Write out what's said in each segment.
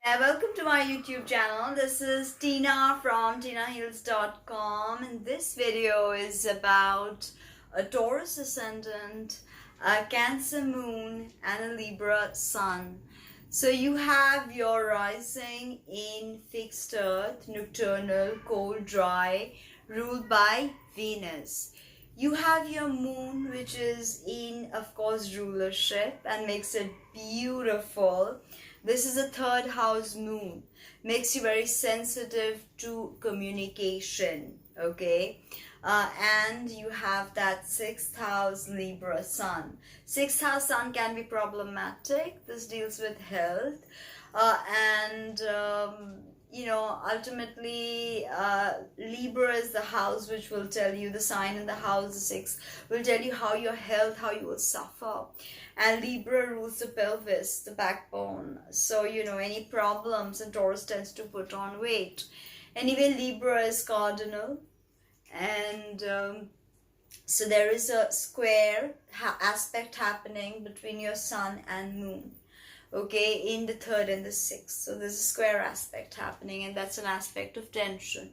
Welcome to my YouTube channel. This is Tina from tinahills.com, and this video is about a Taurus ascendant, a Cancer moon, and a Libra sun. So you have your rising in fixed earth, nocturnal, cold, dry, ruled by Venus. You have your moon, which is in, of course, rulership and makes it beautiful. This is a third house moon, makes you very sensitive to communication, okay? And you have that sixth house Libra sun. Sixth house sun can be problematic. This deals with health, and ultimately, Libra is the house which will tell you, the sign in the house, the sixth, will tell you how your health, how you will suffer. And Libra rules the pelvis, the backbone. So, any problems, and Taurus tends to put on weight. Anyway, Libra is cardinal. And so there is a square aspect happening between your sun and moon, okay, in the third and the sixth. So there's a square aspect happening, and that's an aspect of tension,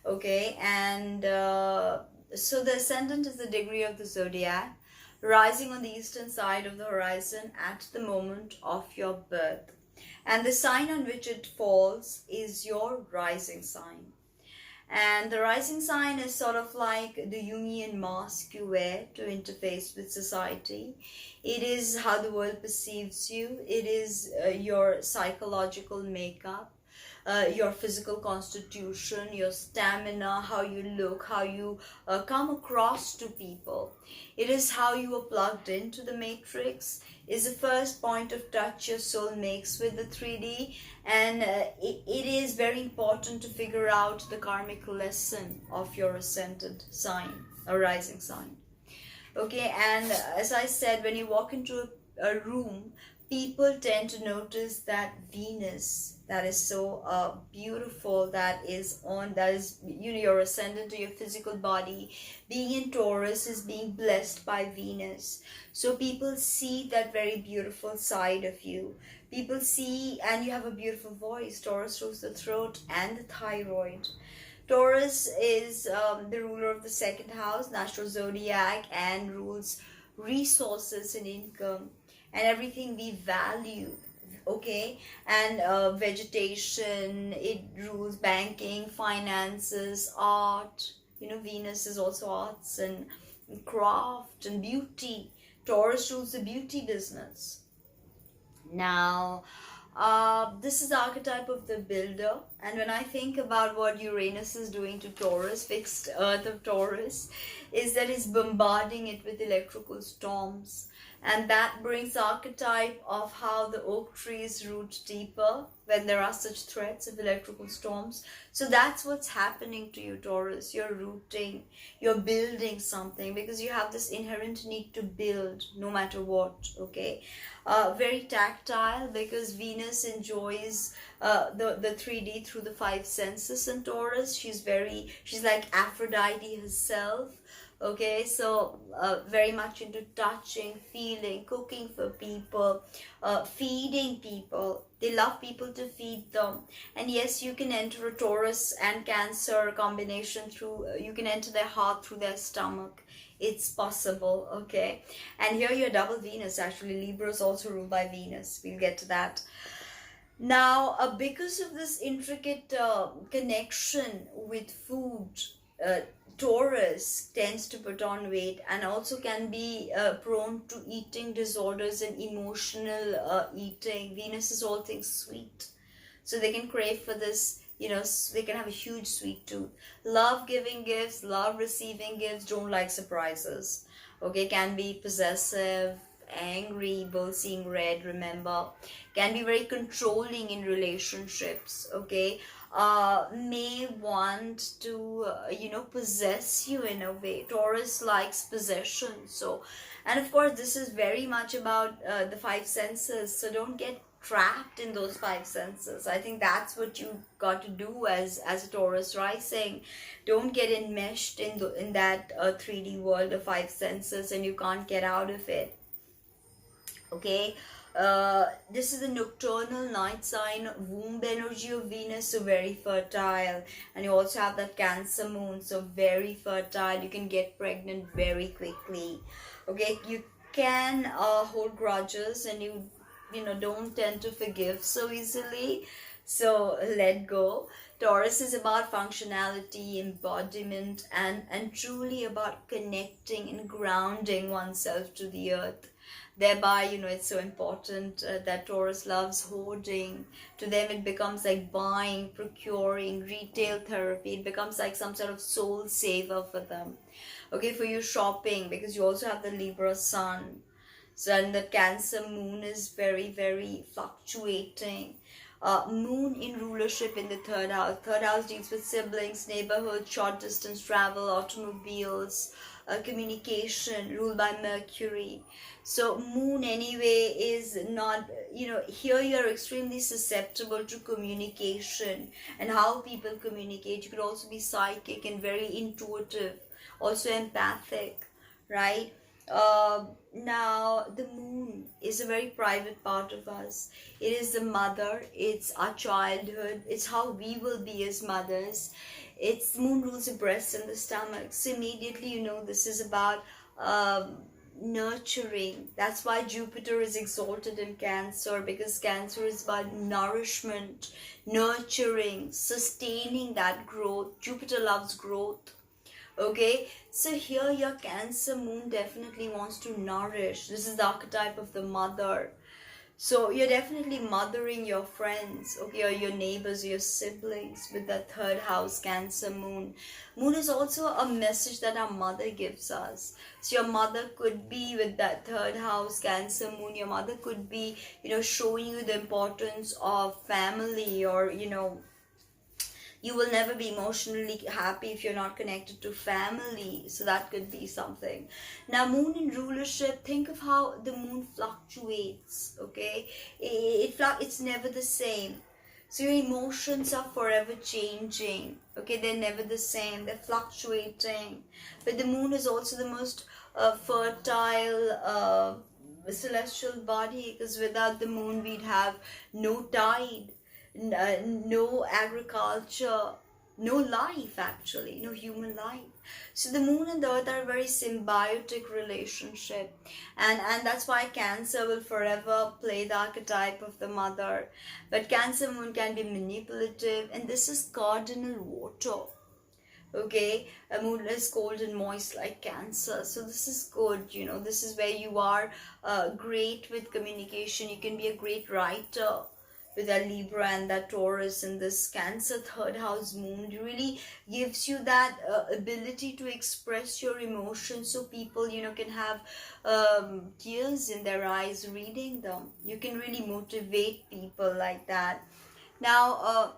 okay. And so the ascendant is the degree of the zodiac, rising on the eastern side of the horizon at the moment of your birth, and the sign on which it falls is your rising sign. And the rising sign is sort of like the Jungian mask you wear to interface with society. It is how the world perceives you. It is your psychological makeup, your physical constitution, your stamina, how you look, how you come across to people. It is how you are plugged into the matrix. Is the first point of touch your soul makes with the 3D, and it is very important to figure out the karmic lesson of your ascendant sign or rising sign. Okay, and as I said, when you walk into a room, people tend to notice that Venus that is so beautiful, that is your ascendant to your physical body, being in Taurus is being blessed by Venus. So people see that very beautiful side of you. People see, and you have a beautiful voice. Taurus rules the throat and the thyroid. Taurus is the ruler of the second house, natural zodiac, and rules resources and income and everything we value, okay. And vegetation, it rules banking, finances, art. Venus is also arts and craft and beauty. Taurus rules the beauty business. Now, this is the archetype of the builder, and when I think about what Uranus is doing to Taurus, fixed earth of Taurus, is that it's bombarding it with electrical storms. And that brings the archetype of how the oak trees root deeper when there are such threats of electrical storms. So that's what's happening to you, Taurus. You're rooting, you're building something, because you have this inherent need to build no matter what, okay. Very tactile, because Venus enjoys the 3D through the five senses in Taurus. She's like Aphrodite herself. Okay, so very much into touching, feeling, cooking for people, feeding people. They love people to feed them. And yes, you can enter a Taurus and Cancer combination through, you can enter their heart through their stomach. It's possible, okay. And here you're double Venus. Actually, Libra is also ruled by Venus. We'll get to that. Now, because of this intricate connection with food, Taurus tends to put on weight and also can be prone to eating disorders and emotional eating. Venus is all things sweet. So they can crave for this, they can have a huge sweet tooth. Love giving gifts, love receiving gifts, don't like surprises. Okay, can be possessive, angry, both seeing red, remember. Can be very controlling in relationships, okay. May want to possess you in a way. Taurus likes possession. So, and of course this is very much about the five senses, so don't get trapped in those five senses. I think that's what you got to do as a Taurus rising. Don't get enmeshed in that 3D world of five senses and you can't get out of it, okay. This is the nocturnal night sign, womb energy of Venus, so very fertile. And you also have that Cancer moon, so very fertile. You can get pregnant very quickly. Okay, you can hold grudges, and you know, don't tend to forgive so easily. So let go. Taurus is about functionality, embodiment, and truly about connecting and grounding oneself to the earth. Thereby, you know, it's so important that Taurus loves hoarding. To them, it becomes like buying, procuring, retail therapy. It becomes like some sort of soul saver for them. Okay, for you, shopping, because you also have the Libra sun. So, and the Cancer moon is very, very fluctuating. Moon in rulership in the third house. Third house deals with siblings, neighborhood, short distance travel, automobiles, communication, ruled by Mercury. So moon anyway is not, you know, here you're extremely susceptible to communication and how people communicate. You could also be psychic and very intuitive, also empathic, right? Now the moon is a very private part of us. It is the mother, it's our childhood, it's how we will be as mothers. It's moon rules the breast and the stomach, so immediately you know this is about nurturing. That's why Jupiter is exalted in Cancer, because Cancer is about nourishment, nurturing, sustaining that growth. Jupiter loves growth. Okay, so here your Cancer moon definitely wants to nourish. This is the archetype of the mother. So you're definitely mothering your friends, okay, or your neighbors, your siblings with that third house Cancer moon. Moon is also a message that our mother gives us. So your mother could be with that third house Cancer moon. Your mother could be, you know, showing you the importance of family, or, you know, you will never be emotionally happy if you're not connected to family. So that could be something. Now, moon in rulership, think of how the moon fluctuates. Okay, it's never the same. So your emotions are forever changing. Okay, they're never the same, they're fluctuating. But the moon is also the most fertile celestial body, because without the moon we'd have no tide, no agriculture, no life, actually, no human life. So the moon and the earth are a very symbiotic relationship, and that's why Cancer will forever play the archetype of the mother. But Cancer moon can be manipulative, and this is cardinal water. Okay, a moon is cold and moist like Cancer, so this is good. You know, this is where you are great with communication. You can be a great writer with a Libra and that Taurus and this Cancer third house moon. It really gives you that ability to express your emotions, so people, you know, can have tears in their eyes reading them. You can really motivate people like that. Now,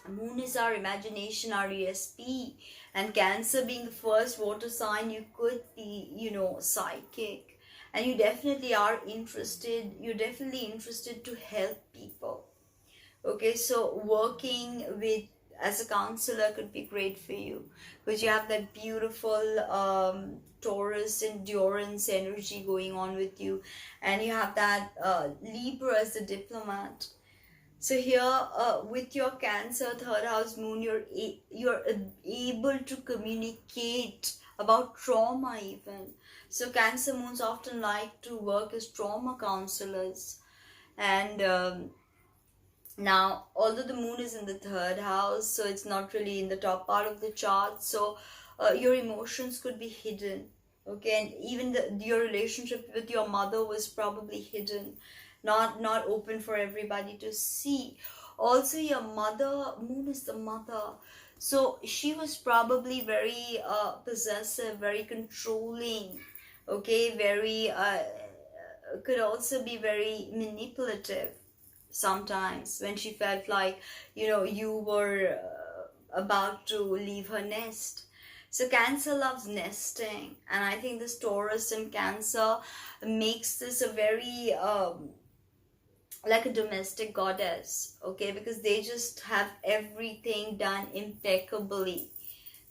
moon is our imagination, our ESP, and Cancer being the first water sign, you could be, you know, psychic, and you definitely are interested. You're definitely interested to help people. Okay, so working with as a counselor could be great for you, because you have that beautiful Taurus endurance energy going on with you, and you have that Libra as the diplomat. So here, with your Cancer third house moon, you're able to communicate about trauma even. So Cancer moons often like to work as trauma counselors. And now, although the moon is in the third house, so it's not really in the top part of the chart. So your emotions could be hidden. Okay, and even your relationship with your mother was probably hidden, not open for everybody to see. Also, your mother, moon is the mother, so she was probably very possessive, very controlling. Okay, very could also be very manipulative sometimes, when she felt like, you know, you were about to leave her nest. So Cancer loves nesting, and I think this Taurus and Cancer makes this a very like a domestic goddess. Okay, because they just have everything done impeccably.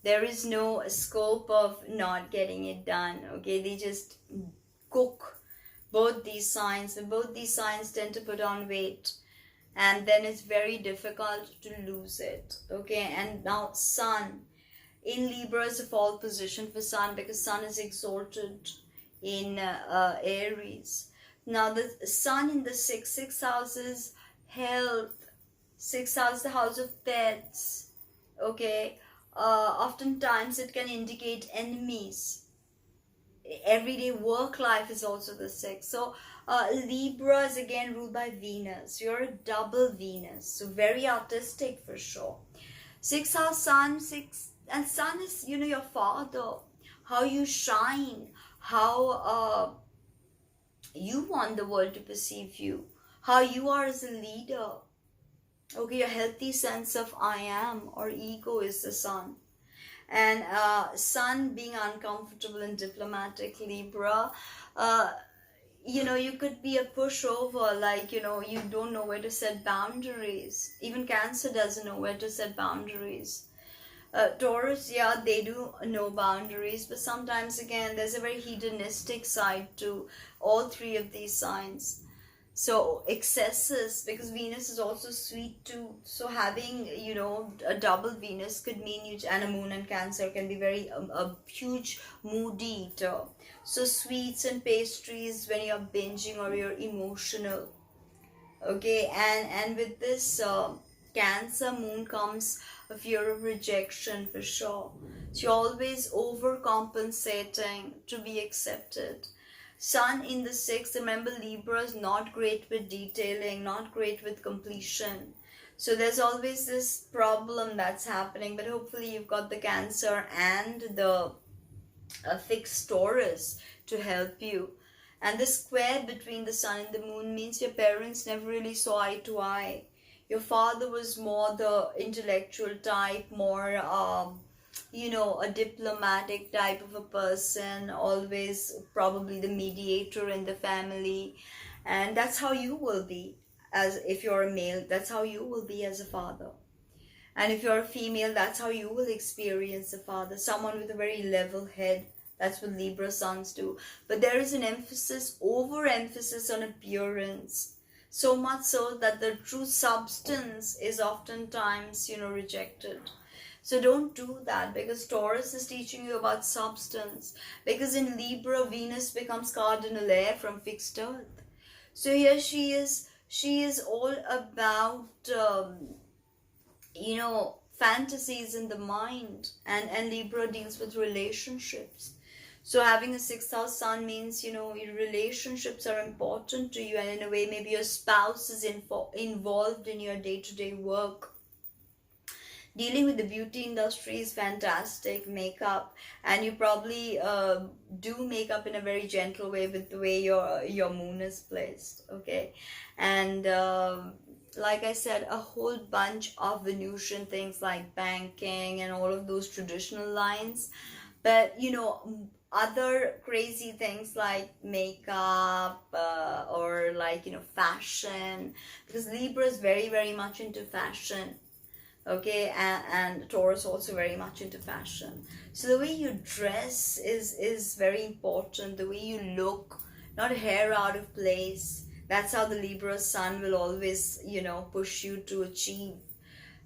There is no scope of not getting it done. Okay, they just cook both these signs, and both these signs tend to put on weight, and then it's very difficult to lose it. Okay, and now Sun in Libra is a fall position for Sun, because Sun is exalted in Aries. Now the Sun in the sixth house is health, sixth house the house of pets. Okay, oftentimes it can indicate enemies. Everyday work life is also the sixth. So Libra is again ruled by Venus. You're a double Venus, so very artistic for sure. Sixth house Sun, and Sun is, you know, your father, how you shine, how you want the world to perceive you, how you are as a leader. Okay, your healthy sense of I am or ego is the Sun. And Sun being uncomfortable and diplomatic, Libra, you know, you could be a pushover, like, you know, you don't know where to set boundaries. Even Cancer doesn't know where to set boundaries. Taurus, yeah, they do know boundaries, but sometimes again, there's a very hedonistic side to all three of these signs. So excesses, because Venus is also sweet too. So having, you know, a double Venus could mean you, and a moon and Cancer can be very a huge moody eater. So sweets and pastries when you're binging or you're emotional. Okay, and with this Cancer moon comes a fear of rejection for sure. So you're always overcompensating to be accepted. Sun in the sixth, remember Libra is not great with detailing, not great with completion. So there's always this problem that's happening, but hopefully you've got the Cancer and the fixed Taurus to help you. And the square between the Sun and the Moon means your parents never really saw eye to eye. Your father was more the intellectual type, more you know, a diplomatic type of a person, always probably the mediator in the family. And that's how you will be, as if you're a male, that's how you will be as a father. And if you're a female, that's how you will experience a father, someone with a very level head. That's what Libra suns do. But there is an emphasis, overemphasis on appearance. So much so that the true substance is oftentimes, you know, rejected. So don't do that, because Taurus is teaching you about substance. Because in Libra, Venus becomes cardinal air from fixed earth. So here she is all about, you know, fantasies in the mind. And Libra deals with relationships. So having a sixth house Sun means, you know, your relationships are important to you, and in a way maybe your spouse is involved in your day-to-day work. Dealing with the beauty industry is fantastic, makeup, and you probably do makeup in a very gentle way with the way your moon is placed, okay? And like I said, a whole bunch of Venusian things like banking and all of those traditional lines. But, you know, other crazy things like makeup or like, you know, fashion, because Libra is very, very much into fashion. Okay, and Taurus also very much into fashion. So the way you dress is very important. The way you look, not hair out of place. That's how the Libra Sun will always, you know, push you to achieve.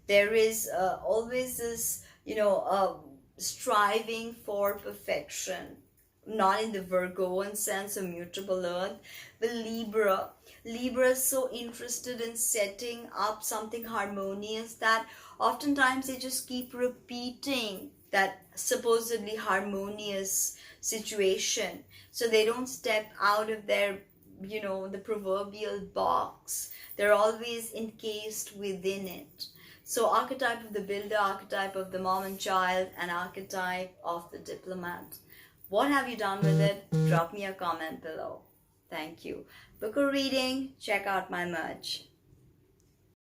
There is always this, you know, striving for perfection, not in the Virgoan sense of mutable earth, but Libra is so interested in setting up something harmonious that oftentimes they just keep repeating that supposedly harmonious situation. So they don't step out of their, you know, the proverbial box. They're always encased within it. So archetype of the builder, archetype of the mom and child, and archetype of the diplomat. What have you done with it? Drop me a comment below. Thank you. Book a reading, check out my merch.